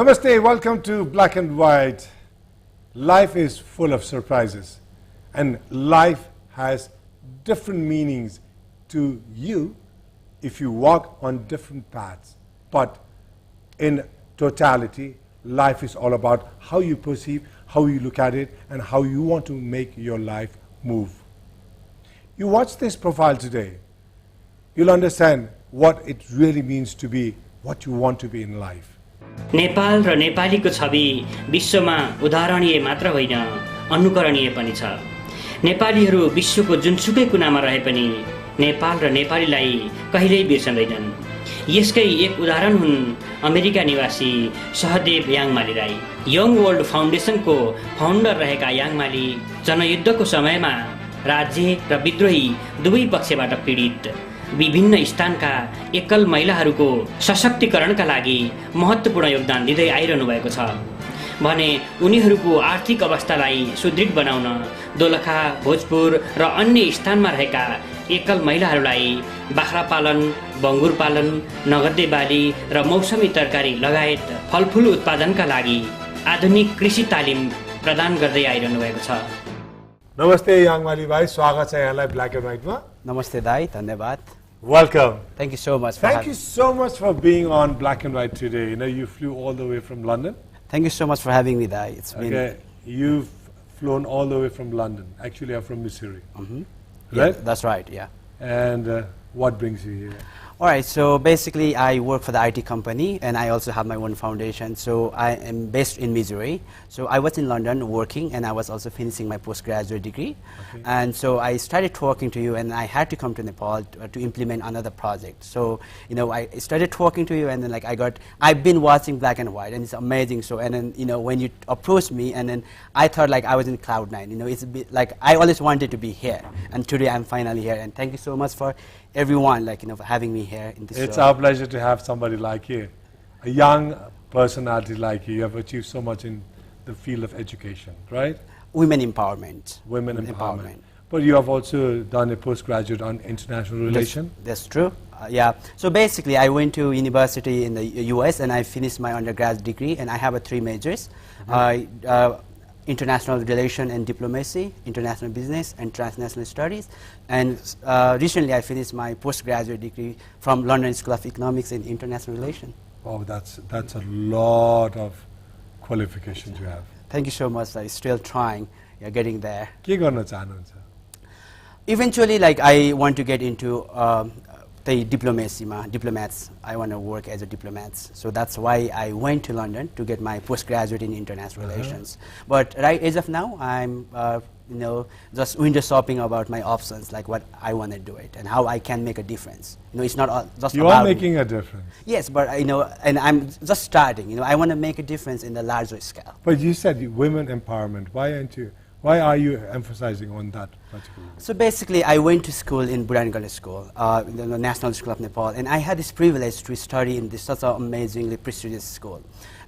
Namaste, welcome to Black and White. Life is full of surprises, and life has different meanings to you if you walk on different paths. But in totality, life is all about how you perceive, how you look at it, and how you want to make your life move. You watch this profile today, you'll understand what it really means to be what you want to be in life. Nepal र नेपालीको छवि विश्वमा उदाहरणीय मात्र होइन, अनुकरणीय पनि छ। नेपालीहरू विश्वको जुनसुकै कुनामा रहे पनि नेपाल र नेपालीलाई कहिल्यै बिर्सँदैनन्। यसकै एक उदाहरण हुन् अमेरिका निवासी सहदेव याङमाली राई। यङ वर्ल्ड फाउन्डेसनको फाउन्डर रहेका याङमाली जनयुद्धको समयमा राज्य र विद्रोही दुवै पक्षबाट पीडित विभिन्न स्थानका एकल महिलाहरूको सशक्तिकरणका लागि महत्त्वपूर्ण योगदान दिँदै आइरहनु भएको छ भने उनीहरूको आर्थिक अवस्थालाई सुदृढ बनाउन दोलखा, भोजपुर र अन्य स्थानमा रहेका एकल महिलाहरूलाई बाख्रा पालन, बङ्गुर पालन, नगदे बाली र मौसमी तरकारी लगायत फलफुल उत्पादनका लागि आधुनिक कृषि तालिम प्रदान गर्दै आइरहनु भएको छ। नमस्ते याङमाली भाइ, स्वागत छ यहाँलाई ब्ल्याक एन्ड व्हाइटमा। Namaste Dai, धन्यवाद. Welcome. Thank you so much. Thank you so much for being on Black and White today. You know, you flew all the way from London. Thank you so much for having me, Dai. It's been. Okay, you've flown all the way from London. Actually, I'm from Missouri. Right? Yeah, That's right. Yeah. And what brings you here? All right. So basically, I work for the IT company, and I also have my own foundation. So I am based in Missouri. So I was in London working, and I was also finishing my postgraduate degree. Okay. And so I started talking to you, and I had to come to Nepal to implement another project. So I started talking to you, and then I've been watching Black and White, and it's amazing. So and then when you approached me, and then I thought I was in cloud nine. It's a bit I always wanted to be here, and today I'm finally here. And thank you so much for everyone for having me here in this It's show. our pleasure to have somebody like you, a young personality like you. You have achieved so much in the field of education, right? Women empowerment. Women empowerment. But you have also done a postgraduate on international relations. That's true. Yeah. So basically, I went to university in the US, and I finished my undergrad degree, and I have 3 majors. International relation and diplomacy, international business, and transnational studies. And recently I finished my postgraduate degree from London School of Economics in international relations. Oh, that's a lot of qualifications you have. Thank you so much. I'm still trying, getting there. के गर्न चाहनुहुन्छ? Eventually, I want to get into the diplomats. I want to work as a diplomat. So that's why I went to London to get my postgraduate in international relations. But right as of now, I'm just window shopping about my options, what I want to do it and how I can make a difference. It's not just you are making a difference. Yes, but and I'm just starting. I want to make a difference in the larger scale. But you said women empowerment. Why are you emphasizing on that particularly? So basically, I went to school in Budankala School, the National School of Nepal, and I had this privilege to study in such an amazingly prestigious school.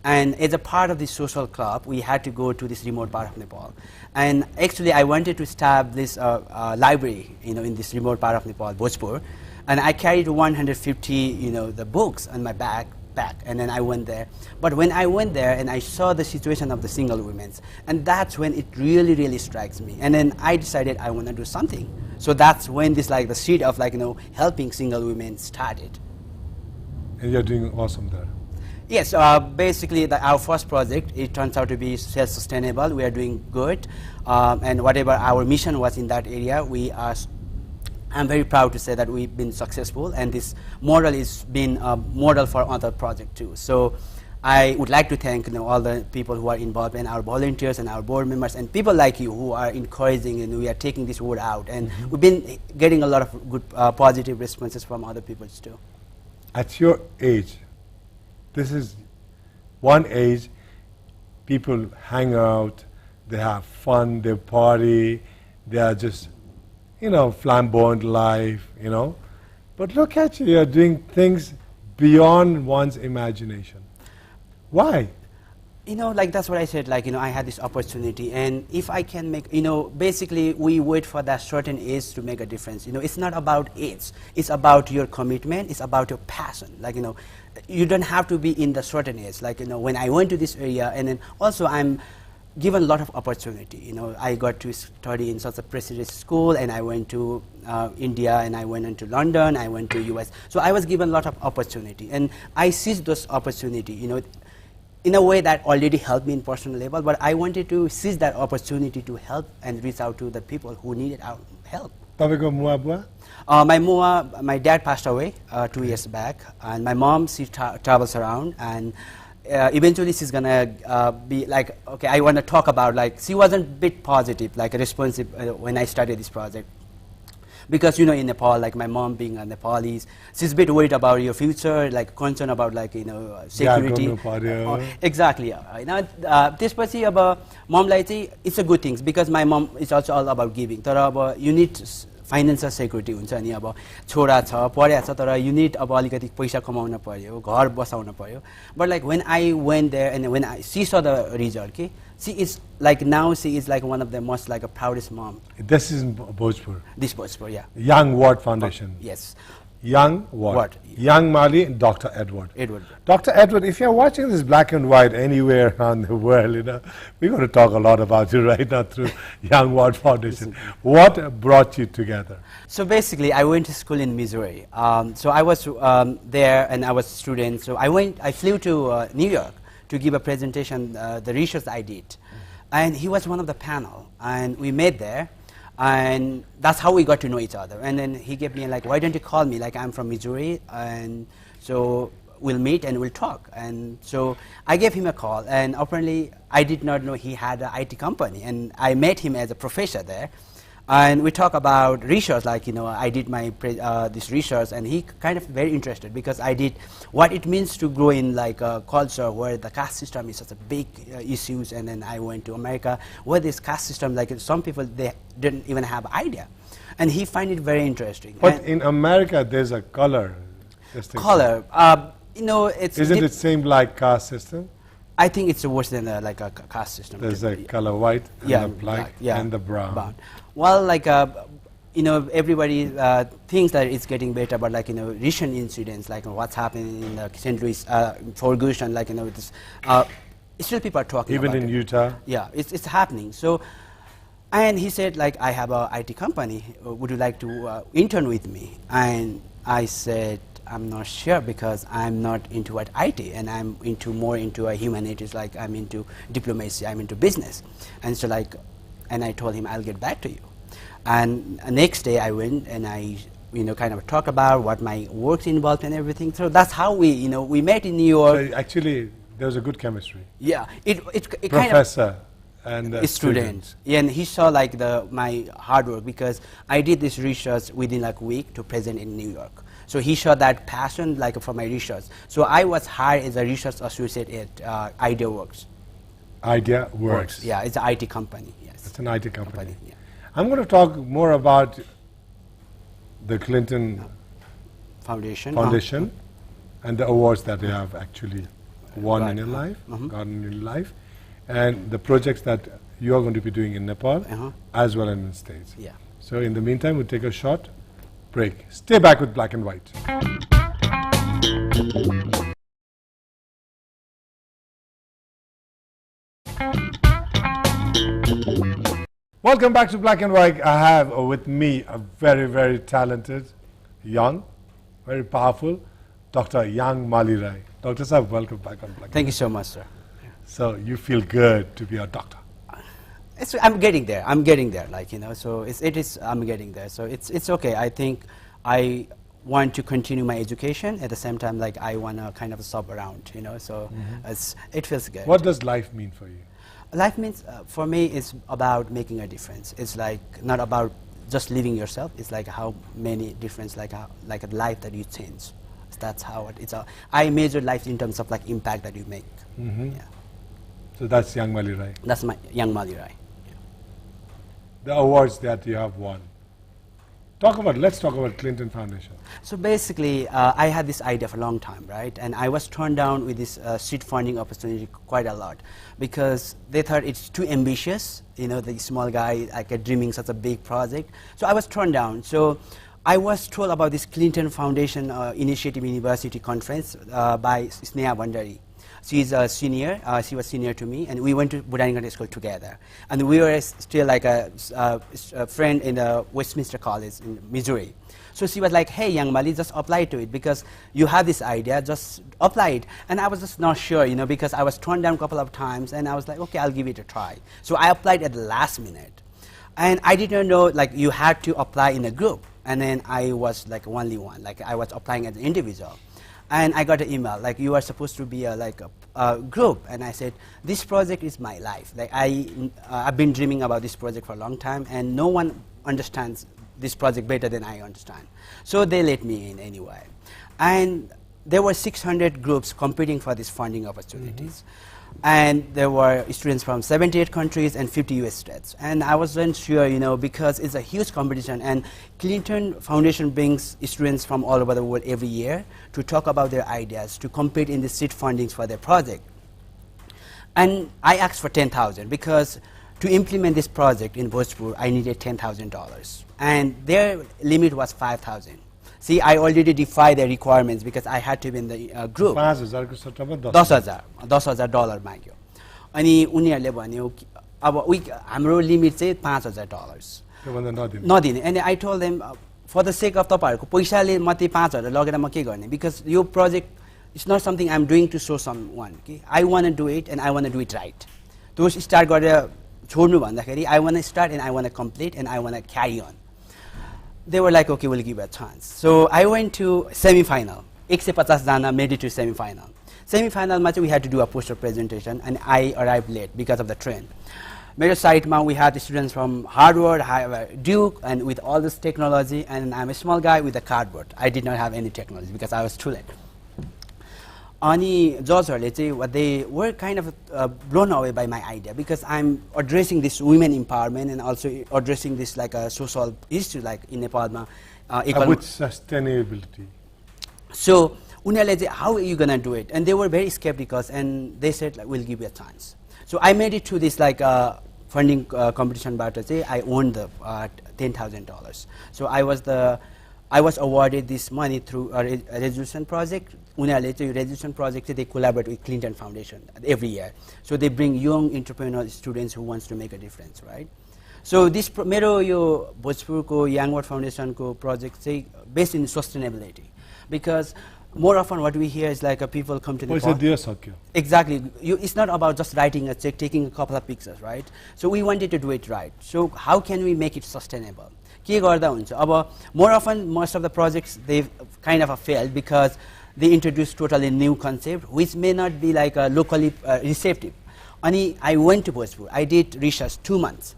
And as a part of the social club, we had to go to this remote part of Nepal. And actually, I wanted to establish a library, in this remote part of Nepal, Bhojpur. And I carried 150, the books on my back, and then I went there. But when I went there and I saw the situation of the single women, and that's when it really, really strikes me. And then I decided I want to do something. So that's when this the seed of helping single women started. And you're doing awesome there. Yes, basically our first project, it turns out to be self-sustainable. We are doing good, and whatever our mission was in that area, I'm very proud to say that we've been successful, and this model is been a model for other projects too. So I would like to thank all the people who are involved, and our volunteers and our board members and people like you who are encouraging, and we are taking this word out, and we've been getting a lot of good positive responses from other people too. At your age, this is one age, people hang out, they have fun, they party, they are just flamboyant life, But look at you, you're doing things beyond one's imagination. Why? You know, like that's what I said, like, you know, I had this opportunity, and if I can make, you know, basically we wait for that certain age to make a difference. You know, it's not about age, it's about your commitment, it's about your passion. Like, you know, you don't have to be in the certain age. Like, you know, when I went to this area, and then also I'm given a lot of opportunity. You know, I got to study in such a prestigious school, and I went to India, and I went into London, I went to US. So I was given a lot of opportunity, and I seized those opportunity, you know, in a way that already helped me in personal level, but I wanted to seize that opportunity to help and reach out to the people who needed our help. My dad passed away 2 years back, and my mom, she travels around, and eventually she's gonna be like, okay, I want to talk about, like, she wasn't a bit positive, like responsive when I started this project. Because, you know, in Nepal, like my mom being a Nepalese, she's a bit worried about your future, like concerned about, like, you know, security. Exactly. You know, त्यसपछि अब momलाई चाहिँ it's a good thing because my mom is also all about giving. तर अब you need financial security हुन्छ नि, अब छोरा छ, पढ्या छ, तर you need अब अलिकति पैसा कमाउन पर्यो, घर बसाउन पर्यो. But like when I went there and when she saw the result, okay, she is like, now she is like one of the most like a proudest mom. This is in Bhojpur. This Bhojpur, yeah. Young Ward Foundation. Yes. Young Ward. Yangmali and Dr. Edward. Edward. Dr. Edward, if you're watching this black and white anywhere around the world, you know, we're going to talk a lot about you right now through Young Ward Foundation. What brought you together? So basically, I went to school in Missouri. So I was there, and I was a student. So I flew to New York to give a presentation, the research I did. And he was one of the panel, and we met there, and that's how we got to know each other. And then he gave me like, why don't you call me? Like, I'm from Missouri, and so we'll meet and we'll talk. And so I gave him a call, and apparently I did not know he had an IT company, and I met him as a professor there. And we talk about research, like, you know, I did my this research, and he kind of very interested because I did what it means to grow in like a culture where the caste system is such a big issues. And then I went to America where this caste system, like some people, they didn't even have idea, and he find it very interesting. But in America, there's a color system. Color, you know, it's isn't it same like caste system? I think it's worse than like a caste system. There's a color white, and the black, and the brown. Well, like, you know, everybody thinks that it's getting better, but like, you know, recent incidents, like what's happening in St. Louis, Ferguson, like, you know, this, still people are talking about it. Even in Utah? Yeah, it's happening. So, and he said, like, I have a IT company, would you like to intern with me? And I said, I'm not sure because I'm not into IT, and I'm more into humanities, like I'm into diplomacy, I'm into business. And so like, and I told him I'll get back to you. And next day I went and I, you know, kind of talk about what my work's involved and everything. So that's how we, you know, we met in New York. So actually, there was a good chemistry. Yeah, it Professor and students. Yeah, and he saw like my hard work because I did this research within like a week to present in New York. So he saw that passion like for my research. So I was hired as a research associate at IdeaWorks. IdeaWorks. Yeah, it's an IT company. Yes. It's an IT company. Yeah. I'm going to talk more about the Clinton Foundation and the awards that they have actually won in your life, gotten in your life, and the projects that you are going to be doing in Nepal as well as in the States. Yeah. So in the meantime, we'll take a short break. Stay back with Black and White. Welcome back to Black and White. I have with me a very, very talented, young, very powerful Dr. Yangmali Rai. Dr. Saab, welcome back on Black. Thank you so much, sir. So you feel good to be a doctor? I'm getting there. I'm getting there. Like, you know, so I'm getting there. So it's okay. I think I want to continue my education at the same time. Like, I want to kind of sub around, you know. So it feels good. What does life mean for you? Life means, for me, it's about making a difference. It's like not about just living yourself. It's like how many difference, like a life that you change. That's how it's. I measure life in terms of like impact that you make. Yeah. So that's Yangmali Rai. That's my Yangmali Rai. Yeah. The awards that you have won. Let's talk about Clinton Foundation. So basically, I had this idea for a long time, right? And I was turned down with this seed funding opportunity quite a lot because they thought it's too ambitious, you know, the small guy like dreaming such a big project. So I was turned down. So I was told about this Clinton Foundation Initiative University Conference by Sneha Bandari. She's a senior, she was senior to me, and we went to Botanical School together. And we were still like a friend in the Westminster College in Missouri. So she was like, hey, Yangmali, just apply to it because you have this idea, just apply it. And I was just not sure, you know, because I was turned down a couple of times, and I was like, okay, I'll give it a try. So I applied at the last minute. And I didn't know, like, you had to apply in a group. And then I was like only one, like I was applying as an individual. And I got an email, like, you are supposed to be a group. And I said, this project is my life. Like, I've been dreaming about this project for a long time, and no one understands this project better than I understand. So they let me in anyway. And there were 600 groups competing for these funding opportunities. And there were students from 78 countries and 50 US states. And I wasn't sure, you know, because it's a huge competition, and Clinton Foundation brings students from all over the world every year to talk about their ideas, to compete in the seed fundings for their project. And I asked for $10,000 because to implement this project in Bhojpur, I needed $10,000. And their limit was $5,000. See, I already defied the requirements because I had to be in the group. $10,000 माग्यो अनि उनीहरूले भन्यो अब हाम्रो limit चाहिँ $5,000 नदिने अनि I told them for the sake of तपाईहरुको पैसाले मात्रै 5,000 लगेर म के गर्ने because yo project it's not something I'm doing to show someone. Okay? I want to do it and I want to do it right. To start गरेर छोड्नु भन्दाखेरि I want to start and I want to complete and I want to carry on. They were like, okay, we'll give it a chance. So I went to semi-final. 150 jana made it to semi-final. Semi-final match we had to do a poster presentation, and I arrived late because of the train. मेरो साइटमा we had students from Harvard, Duke, and with all this technology, and I'm a small guy with a cardboard. I did not have any technology because I was too late. Ani judgeहरूले चाहिँ they were kind of blown away by my idea because I'm addressing this women empowerment and also addressing this like a social issue like in Nepalमा with sustainability. So उनीहरूले चाहिँ how are you gonna do it? And they were very skeptical, and they said like, we'll give you a chance. So I made it to this like funding competition बाट चाहिँ I won the $10,000. So I was awarded this money through a resolution project. उनीहरूले चाहिँ resolution project they collaborate with Clinton Foundation every year. So they bring young entrepreneur students who wants to make a difference, right? So this मेरो यो भोजपुरको Yangmali Foundation को project चाहिँ based in sustainability because more often what we hear is like people come to the exactly. It's not about just writing a check, taking a couple of pictures, right? So we wanted to do it right. So how can we make it sustainable? के गर्दा हुन्छ अब more often most of the projects they've kind of failed because they introduce totally new concept which may not be like locally receptive. अनि I went to Bhojpur. I did research 2 months.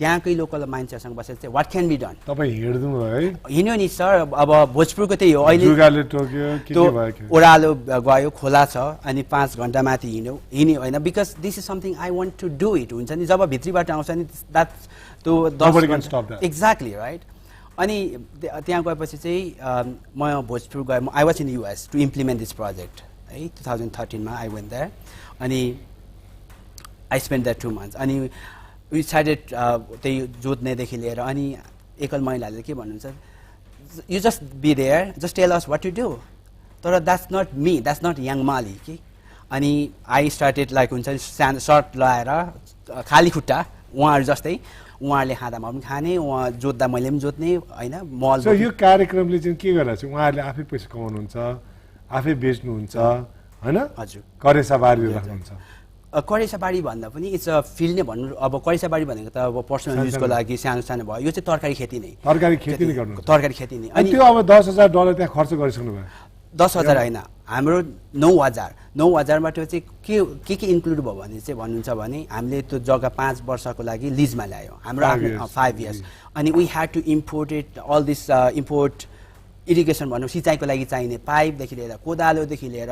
त्यहाँकै local मान्छेहरुसँग बसेर चाहिँ what can be done? तपाई हिड्नु भयो है? हिड्यो नि sir अब भोजपुरको त्यही हो अहिले जुगाले टोक्यो के भयो के? ओरालो गयो खोला छ अनि 5 घण्टा माथि हिड्यो हैन because this is something I want to do it हुन्छ नि जब भित्रीबाट आउँछ नि that's to 10 घण्टा exactly right. अनि त्यहाँ गएपछि चाहिँ म भोजपुर गए I was in the US to implement this project है 2013 मा I went there अनि I spent there 2 months अनि we started त्यही जोत्नेदेखि लिएर अनि एकल महिलाले के भन्नुहुन्छ you just be there just tell us what to do तर that's not me that's not Yangmali के अनि I started like हुन्छ नि सर्ट लगाएर खाली खुट्टा उहाँहरु जस्तै उहाँहरुले खादामा पनि खाने उहाँ जोत्दा मैले पनि जोत्ने हैन मल सो यो कार्यक्रमले चाहिँ के गरेर चाहिँ उहाँहरुले आफै पैसा कमाउनुहुन्छ आफै बेच्नुहुन्छ हैन हजुर करेसाबारी राख्नुहुन्छ करेसाबारी भन्दा पनि इट्स अ फिल्ड नै भन्नु अब करेसाबारी भनेको त अब पर्सनल युजको लागि सानो सानो भयो यो चाहिँ तरकारी खेती नै गर्नु तरकारी खेती नै अनि त्यो अब $10,000 त्यहाँ खर्च गरिसक्नु भयो 10,000 हैन हाम्रो 9,000 बाट चाहिँ के इन्क्लुड भयो भने चाहिँ भन्नुहुन्छ भने हामीले त्यो जग्गा 5 वर्षको लागि लिजमा ल्यायो हाम्रो 5 इयर्स अनि we had to import it all this import irrigation भन्नु सिंचाइको लागि चाहिने पाइप देखि लिएर कोदालो देखि लिएर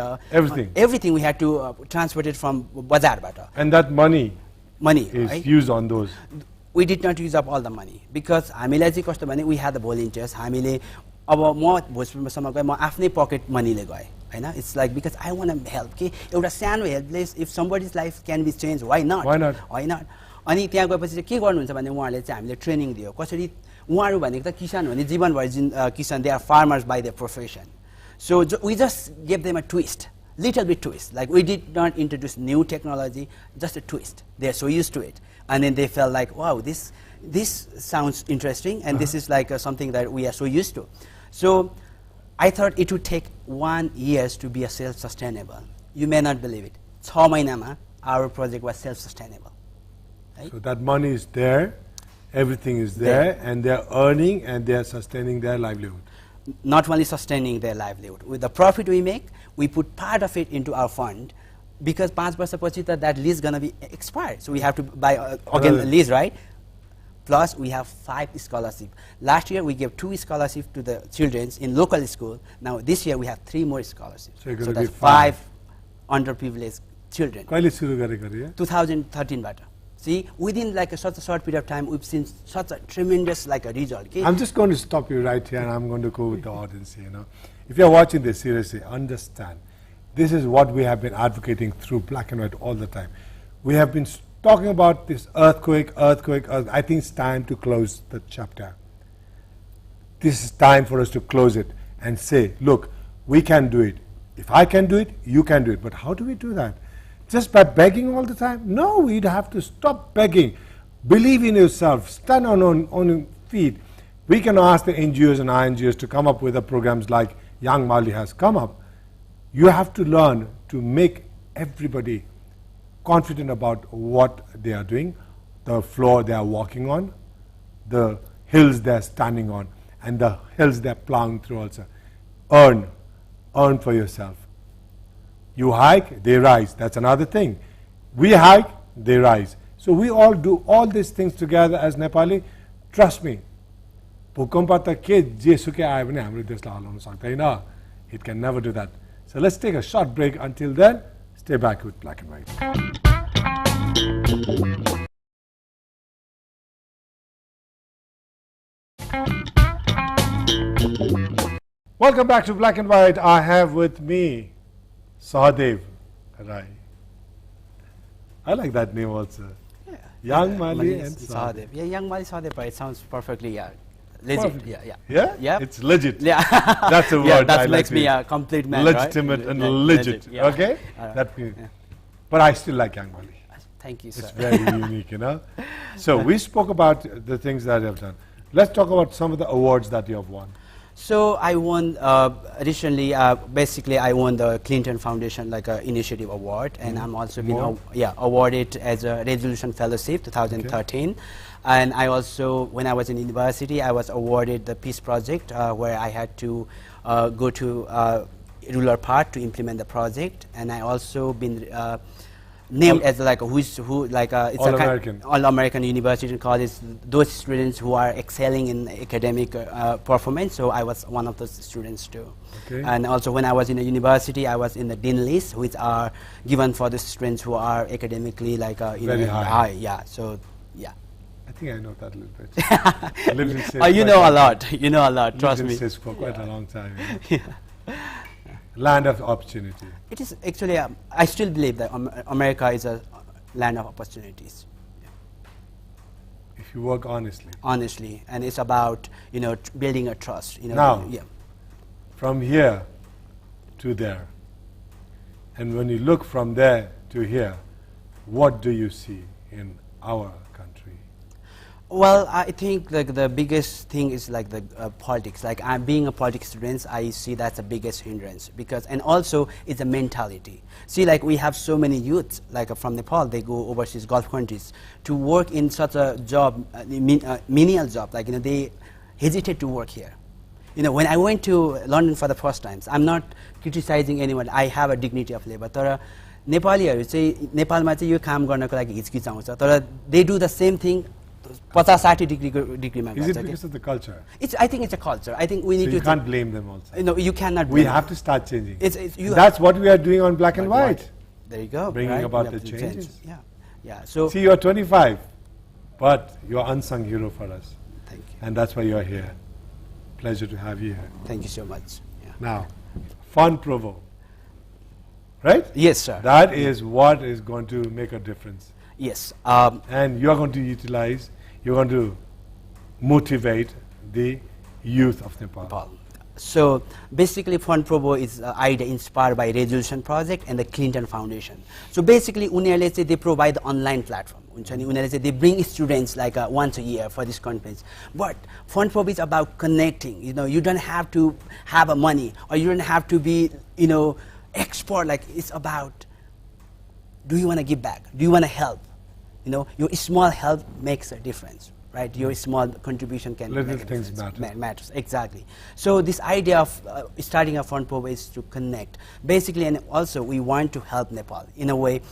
everything we had to transport it from बजारबाट and that money is used on those we did not use up all the money because हामीलाई चाहिँ कस्तो भने we had the volunteers. हामीले अब म भोजपुरसम्म गएँ म आफ्नै पकेट मनीले गएँ हैन. It's like because I want to help के एउटा सानो हेल्पले if somebody's life can be changed, why not? Why not? अनि त्यहाँ गएपछि चाहिँ के गर्नुहुन्छ भने उहाँहरूले चाहिँ हामीले ट्रेनिङ दियो कसरी उहाँहरू भनेको त किसान हो नि जीवनभरि किसान they are farmers by their profession. So we just gave them a twist, little bit twist. Like we did not introduce new technology, just a twist. They are so used to it, and then they felt like, wow, this sounds interesting, and this is like something that we are so used to. So I thought it would take 1 year to be a self-sustainable. You may not believe it. 6 महिनामा our project was self-sustainable. Right? So that money is there, everything is there, and they are earning and they are sustaining their livelihood. Not only sustaining their livelihood. With the profit we make, we put part of it into our fund because 5 वर्षपछि that lease is going to be expired. So we have to buy again the lease, right? Plus we have 5 scholarships. Last year we gave 2 scholarships to the children in local school. Now this year we have 3 more scholarships. So that's 5 underprivileged children. कहिले सुरु गरेको रे? 2013 बाट. See, within like such a short period of time, we've seen such a tremendous like a result. Okay? I'm just going to stop you right here, and I'm going to go with the audience here. You know, if you're watching this seriously, understand this is what we have been advocating through Black and White all the time. We have been talking about this earthquake. I think it's time to close the chapter. This is time for us to close it and say, look, we can do it. If I can do it, you can do it. But how do we do that? Just by begging all the time? No, we'd have to stop begging. Believe in yourself. Stand on your feet. We can ask the NGOs and INGOs to come up with the programs like Yangmali has come up. You have to learn to make everybody confident about what they are doing, the floor they are walking on, the hills they are standing on, and the hills they are plowing through also. Earn for yourself. You hike, they rise. That's another thing. We hike, they rise. So we all do all these things together as Nepali. Trust me. It can never do that. So let's take a short break. Until then, stay back with Black and White. Welcome back to Black and White. I have with me Sahadev Rai. I like that name also. Yeah. Yangmali and Sahadev. Yeah, Yangmali Sahadev Rai. It sounds perfectly legit. Perfect. Yeah. Yeah? It's legit. Yeah. That's a word. Yeah, that I makes like me a complete man. Legitimate right? and legit. Yeah. Okay? But I still like Yangmali. Thank you, sir. It's very unique, you know. So we spoke about the things that you have done. Let's talk about some of the awards that you have won. So I won recently. Basically, I won the Clinton Foundation Initiative Award, and I'm also been awarded as a Resolution Fellowship 2013. Okay. And I also, when I was in university, I was awarded the Peace Project, where I had to go to rural part to implement the project, and I also been named as it's all-American university and college, those students who are excelling in academic performance. So I was one of those students too. Okay. And also when I was in a university, I was in the Dean list, which are given for the students who are academically very high. Yeah. So yeah. I think I know that a little bit. I lived in States you know a lot. You know a lot. Trust me. States for quite a long time. You know? Land of opportunity. It is actually, I still believe that America is a land of opportunities. Yeah. If you work honestly. Honestly, and it's about building a trust. Now, from here to there, and when you look from there to here, what do you see in our country? Well, I think the biggest thing is the politics. I'm being a politics student, I see that's the biggest hindrance and also it's a mentality. See, we have so many youths from Nepal, they go overseas Gulf countries to work in such a job, menial job. They hesitate to work here. When I went to London for the first time, I'm not criticizing anyone. I have a dignity of labor. तर नेपालीहरु चाहिँ नेपालमा चाहिँ यो काम गर्नको लागि हिचकिचाउँछ तर they do the same thing 50-60 degree. Is it because of the culture? I think it's a culture. I think we need to. You can't blame them also. No, you cannot. Blame we have to start changing. That's what we are doing on Black and White. There you go. Bringing about the changes. Yeah. So see, you're 25. But you're unsung hero for us. Thank you. And that's why you're here. Pleasure to have you here. Thank you so much. Yeah. Now, Fund Provo. Right? Yes, sir. That is what is going to make a difference. Yes. And you're going to utilize, you're going to motivate the youth of Nepal. So basically Fund Provo is an idea inspired by Resolution Project and the Clinton Foundation. So basically उनीहरूले चाहिँ they provide the online platform. हुन्छ नि उनीहरूले चाहिँ they bring students like once a year for this conference. But Fund Provo is about connecting. You know, you don't have to have a money or you don't have to be, you know, expert. Like it's about, do you want to give back? Do you want to help? You know, your small help makes a difference. Right, your small contribution can little make a things difference. matters. Exactly. So this idea of starting a Fund Provo is to connect, basically, and also we want to help Nepal in a way.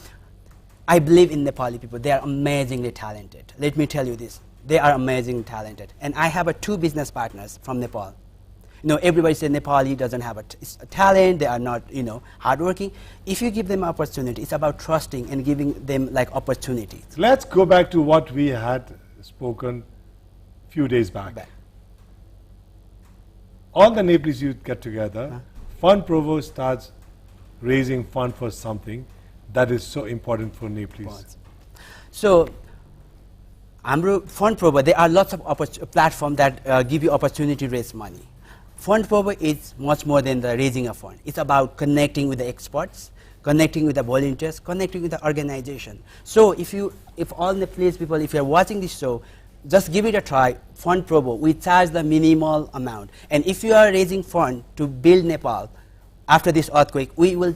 I believe in Nepali people; they are amazingly talented. Let me tell you this: they are amazingly talented. And I have 2 business partners from Nepal. You know, everybody says Nepali doesn't have a talent; they are not, you know, hardworking. If you give them opportunity, it's about trusting and giving them like opportunities. Let's go back to what we had spoken few days back. All the Nepalese youth get together. Fund Provo starts raising fund for something that is so important for Nepalese. So, हाम्रो Fund Provo, there are lots of platforms that give you opportunity to raise money. Fund Provo is much more than the raising a fund. It's about connecting with the experts, connecting with the volunteers, connecting with the organization. So if all Nepalese people, if you're watching this show, just give it a try. Fund Provo, we charge the minimal amount. And if you are raising fund to build Nepal after this earthquake, we will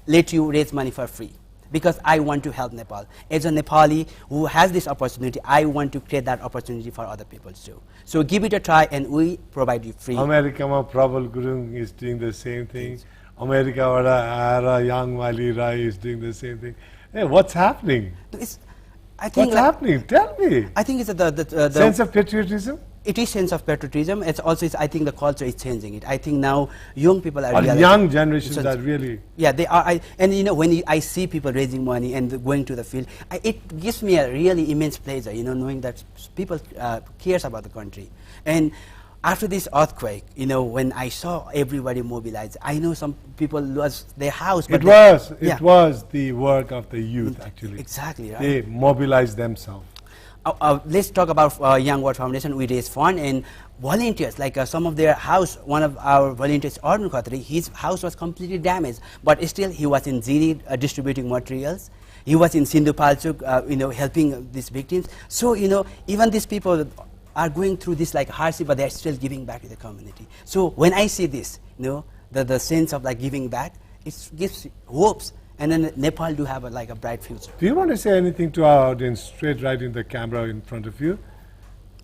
let you raise money for free. Because I want to help Nepal. As a Nepali who has this opportunity, I want to create that opportunity for other people too. So give it a try and we provide you free. America, Prabal Gurung is doing the same thing. America, Yangmali Rai is doing the same thing. Hey, what's happening? What's happening? Tell me. I think it's the sense of patriotism. It is sense of patriotism. It's also, I think the culture is changing it. I think now young people are realizing. Young generations are really. Yeah, they are. And you know, when I see people raising money and going to the field, it gives me a really immense pleasure, you know, knowing that people cares about the country. And after this earthquake, you know, when I saw everybody mobilized, I know some people lost their house. But it was the work of the youth, actually. Exactly, right. They mobilized themselves. Let's talk about Young World Foundation. We raise fund and volunteers, like some of their house, one of our volunteers, Arun Khatri, his house was completely damaged, but still he was in Ziri distributing materials. He was in Sindhu Palchuk, you know, helping these victims. So, you know, even these people are going through this like hardship, but they're still giving back to the community. So when I see this, you know, the sense of like giving back, it gives hopes. And then Nepal do have like a bright future. Do you want to say anything to our audience straight right in the camera in front of you?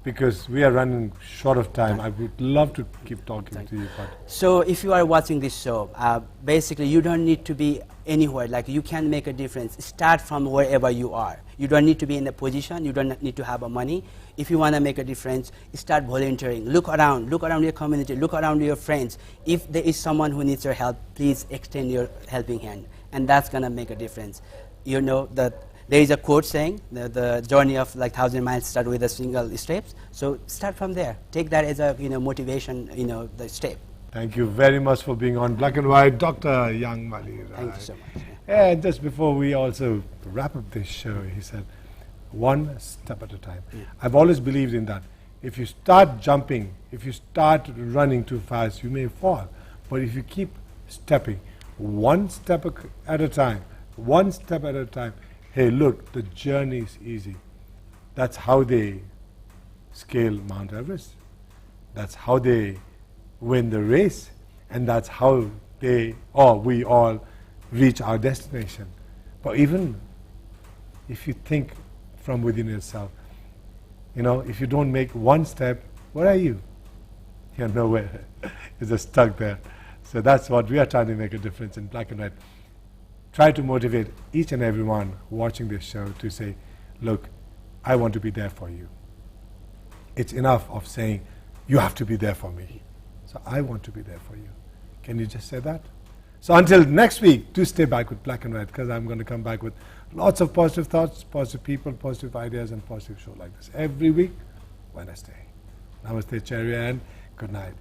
Because we are running short of time. I would love to keep talking to you. But so if you are watching this show, basically you don't need to be anywhere. Like you can make a difference. Start from wherever you are. You don't need to be in a position. You don't need to have a money. If you want to make a difference, start volunteering. Look around your community. Look around your friends. If there is someone who needs your help, please extend your helping hand. And that's going to make a difference. You know, there is a quote saying, the journey of like 1,000 miles start with a single step. So start from there. Take that as a, you know, motivation, you know, the step. Thank you very much for being on Black and White, Dr. Yangmali Rai. Thank you so much. And just before we also wrap up this show, he said, one step at a time. Yeah. I've always believed in that. If you start jumping, if you start running too fast, you may fall. But if you keep stepping, one step at a time, one step at a time. Hey, look, the journey is easy. That's how they scale Mount Everest. That's how they win the race. And that's how we all reach our destination. But even if you think from within yourself, you know, if you don't make one step, where are you? You're nowhere. You're just stuck there. So that's what we are trying to make a difference in Black and White. Try to motivate each and everyone watching this show to say, look, I want to be there for you. It's enough of saying, you have to be there for me. So I want to be there for you. Can you just say that? So until next week, do stay back with Black and White, because I'm going to come back with lots of positive thoughts, positive people, positive ideas, and positive show like this every week, Wednesday. Namaste, Cherry, and good night.